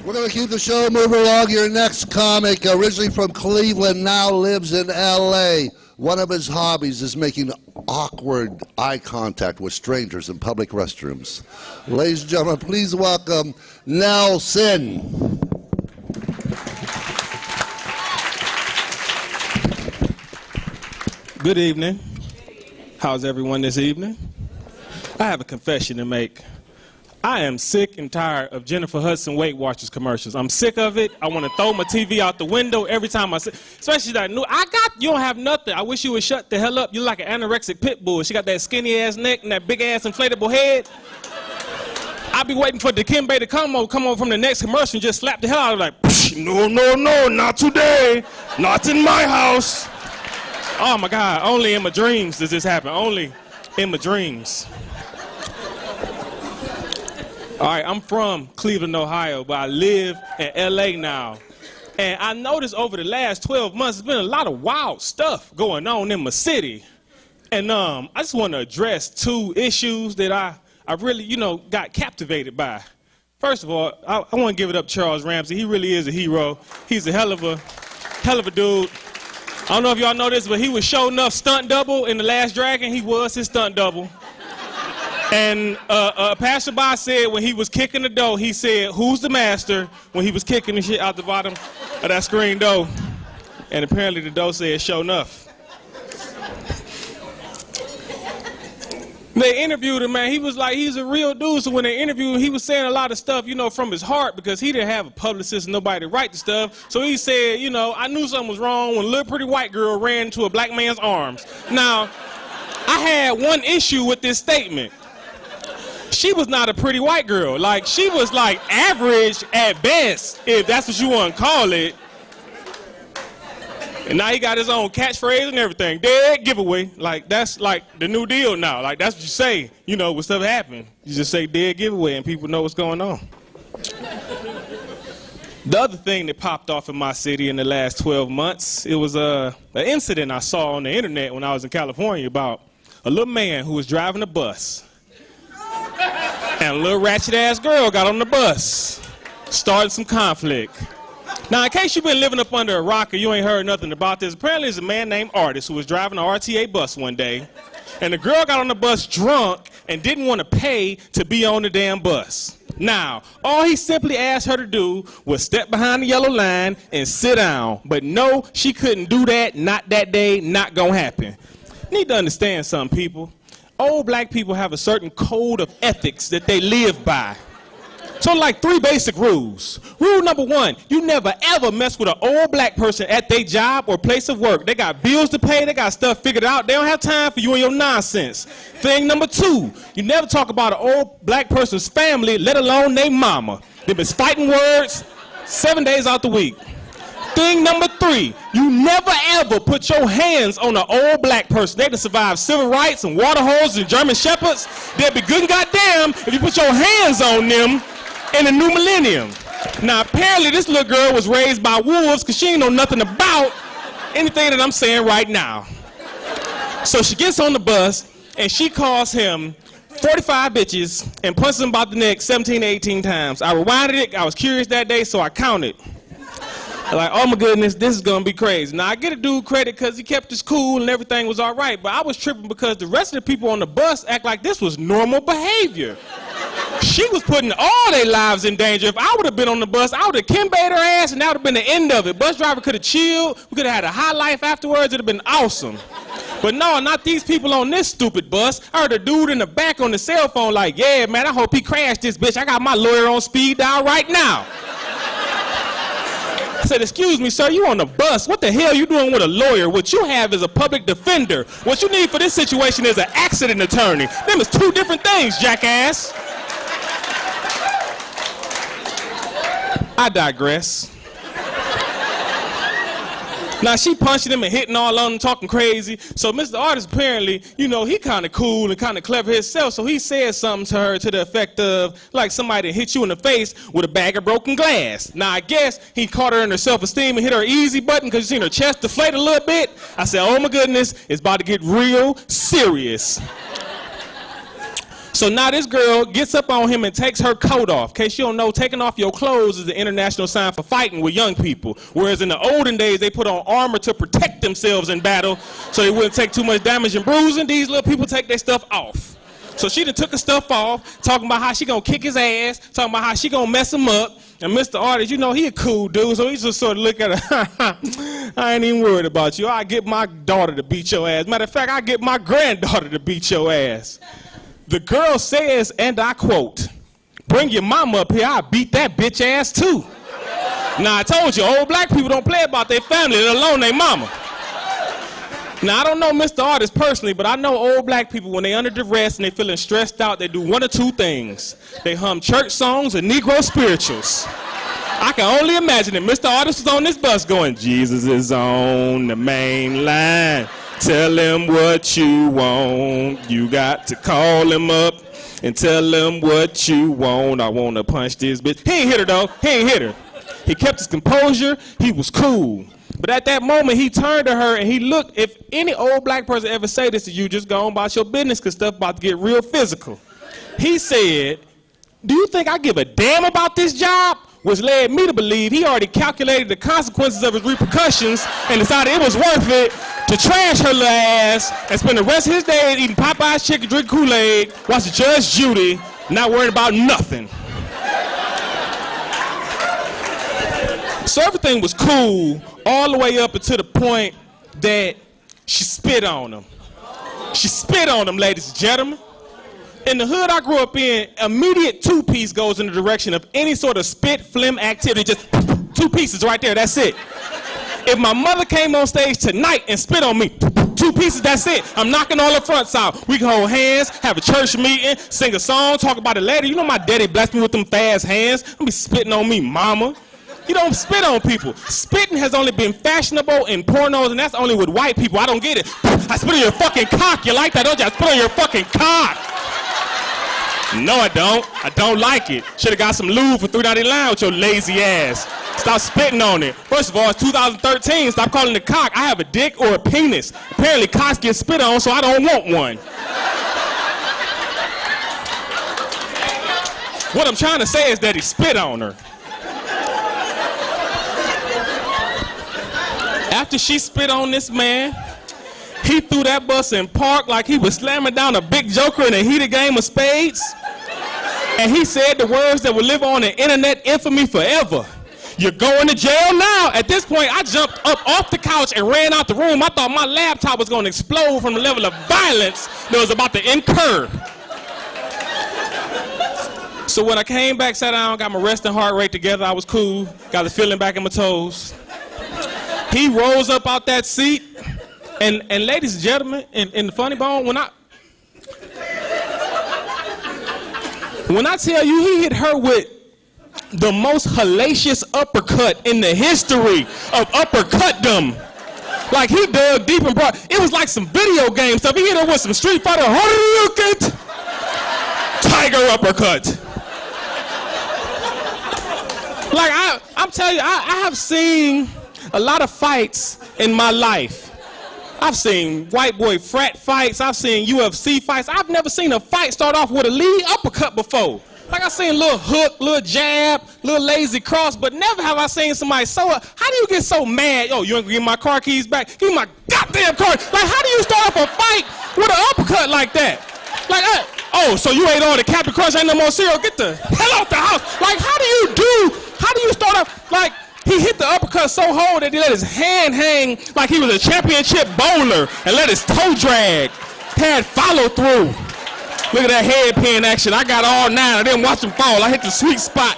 We're going to keep the show moving along. Your next comic, originally from Cleveland, now lives in L.A. One of his hobbies is making awkward eye contact with strangers in public restrooms. Ladies and gentlemen, please welcome Nell Sinn. Good evening. How's everyone this evening? I have a confession to make. I am sick and tired of Jennifer Hudson Weight Watchers commercials. I'm sick of it. I want to throw my TV out the window every time I see, especially that new, you don't have nothing. I wish you would shut the hell up. You're like an anorexic pit bull. She got that skinny ass neck and that big ass inflatable head. I be waiting for Dikembe to come over from the next commercial and just slap the hell out of her like, no, not today. Not in my house. Oh my God, only in my dreams does this happen. Only in my dreams. All right, I'm from Cleveland, Ohio, but I live in L.A. now. And I noticed over the last 12 months, there's been a lot of wild stuff going on in my city. And I just want to address two issues that I really, got captivated by. First of all, I want to give it up to Charles Ramsey. He really is a hero. He's a hell of a dude. I don't know if y'all know this, but he was show enough stunt double in The Last Dragon. He was his stunt double. And a passerby said when he was kicking the door, he said, "Who's the master?" when he was kicking the shit out the bottom of that screen door. And apparently the door said, "Show enough." They interviewed him, man. He was like, he's a real dude. So when they interviewed him, he was saying a lot of stuff, from his heart because he didn't have a publicist and nobody to write the stuff. So he said, I knew something was wrong when a little pretty white girl ran into a black man's arms. Now, I had one issue with this statement. She was not a pretty white girl. Like, she was like average at best, if that's what you want to call it. And now he got his own catchphrase and everything. Dead giveaway. Like, that's like the new deal now. Like, that's what you say, when stuff happen. You just say dead giveaway and people know what's going on. The other thing that popped off in my city in the last 12 months, it was an incident I saw on the internet when I was in California about a little man who was driving a bus. And a little ratchet-ass girl got on the bus, started some conflict. Now, in case you've been living up under a rock or you ain't heard nothing about this, apparently there's a man named Artist who was driving an RTA bus one day, and the girl got on the bus drunk and didn't want to pay to be on the damn bus. Now, all he simply asked her to do was step behind the yellow line and sit down. But no, she couldn't do that, not that day, not gonna happen. Need to understand something, people. Old black people have a certain code of ethics that they live by. So like 3 basic rules. Rule number 1, you never ever mess with an old black person at their job or place of work. They got bills to pay, they got stuff figured out, they don't have time for you and your nonsense. Thing number 2, you never talk about an old black person's family, let alone their mama. They've been fighting words 7 days out the week. Thing number 3, you never ever put your hands on an old black person. They done survived civil rights and water holes and German shepherds. They'd be good and goddamn if you put your hands on them in the new millennium. Now apparently this little girl was raised by wolves because she ain't know nothing about anything that I'm saying right now. So she gets on the bus and she calls him 45 bitches and punches him about the neck 17 to 18 times. I rewinded it, I was curious that day, so I counted. Like, oh my goodness, this is gonna be crazy. Now I get a dude credit because he kept his cool and everything was all right, but I was tripping because the rest of the people on the bus act like this was normal behavior. She was putting all their lives in danger. If I would have been on the bus, I would have Kimbayed her ass and that would have been the end of it. Bus driver could have chilled, we could have had a high life afterwards, it'd have been awesome. But no, not these people on this stupid bus. I heard a dude in the back on the cell phone like, yeah man, I hope he crashed this bitch. I got my lawyer on speed dial right now. I said, excuse me, sir, you on the bus. What the hell you doing with a lawyer? What you have is a public defender. What you need for this situation is an accident attorney. Them is 2 different things, jackass. I digress. Now, she punching him and hitting all on him, talking crazy. So Mr. Artist apparently, he kind of cool and kind of clever himself. So he said something to her to the effect of, like somebody hit you in the face with a bag of broken glass. Now, I guess he caught her in her self-esteem and hit her easy button because you seen her chest deflate a little bit. I said, oh my goodness, it's about to get real serious. So now this girl gets up on him and takes her coat off. In case you don't know, taking off your clothes is the international sign for fighting with young people. Whereas in the olden days, they put on armor to protect themselves in battle so they wouldn't take too much damage and bruising. These little people take their stuff off. So she done took her stuff off, talking about how she gonna kick his ass, talking about how she gonna mess him up. And Mr. Artist, you know, he a cool dude, so he just sort of look at her, I ain't even worried about you. I get my daughter to beat your ass. Matter of fact, I get my granddaughter to beat your ass. The girl says, and I quote, bring your mama up here, I'll beat that bitch ass too. Now I told you, old black people don't play about their family, let alone their mama. Now I don't know Mr. Artist personally, but I know old black people, when they under duress and they feeling stressed out, they do one or two things. They hum church songs or Negro spirituals. I can only imagine it. Mr. Artist was on this bus going, Jesus is on the main line. Tell him what you want. You got to call him up and tell him what you want. I want to punch this bitch. He ain't hit her though. He ain't hit her. He kept his composure. He was cool. But at that moment, he turned to her and he looked. If any old black person ever say this to you, just go on about your business because stuff about to get real physical. He said, do you think I give a damn about this job? Which led me to believe he already calculated the consequences of his repercussions and decided it was worth it to trash her little ass and spend the rest of his days eating Popeye's chicken, drink Kool-Aid, watching Judge Judy, not worried about nothing. So everything was cool all the way up until the point that she spit on him. She spit on him, ladies and gentlemen. In the hood I grew up in, immediate two-piece goes in the direction of any sort of spit, phlegm activity, just two pieces right there, that's it. If my mother came on stage tonight and spit on me, two pieces, that's it. I'm knocking all the fronts out. We can hold hands, have a church meeting, sing a song, talk about it later. You know my daddy blessed me with them fast hands. Don't be spitting on me, mama. You don't spit on people. Spitting has only been fashionable in pornos, and that's only with white people. I don't get it. I spit on your fucking cock. You like that, don't you? I spit on your fucking cock. No, I don't. I don't like it. Should've got some lube for $3.99 with your lazy ass. Stop spitting on it. First of all, it's 2013. Stop calling it cock. I have a dick or a penis. Apparently, cocks get spit on, so I don't want one. What I'm trying to say is that he spit on her. After she spit on this man, he threw that bus in park like he was slamming down a big joker in a heated game of spades. And he said the words that will live on in internet infamy forever. You're going to jail now. At this point, I jumped up off the couch and ran out the room. I thought my laptop was going to explode from the level of violence that was about to incur. So when I came back, sat down, got my resting heart rate together, I was cool, got the feeling back in my toes. He rose up out that seat, and ladies and gentlemen, in the funny bone, when I tell you he hit her with the most hellacious uppercut in the history of uppercutdom. Like he dug deep and broad. It was like some video game stuff. He hit her with some Street Fighter tiger uppercut. Like I'm telling you, I have seen a lot of fights in my life. I've seen white boy frat fights. I've seen UFC fights. I've never seen a fight start off with a lead uppercut before. Like I've seen little hook, little jab, little lazy cross, but never have I seen somebody so, how do you get so mad? Yo, you ain't gonna give my car keys back? Give me my goddamn car. Like how do you start off a fight with an uppercut like that? Like, oh, so you ate all the Captain Crunch, ain't no more cereal? Get the hell out the house. Like how do you start off, like, he hit the uppercut so hard that he let his hand hang like he was a championship bowler and let his toe drag. Had follow through. Look at that head pin action. I got all 9. I didn't watch him fall. I hit the sweet spot.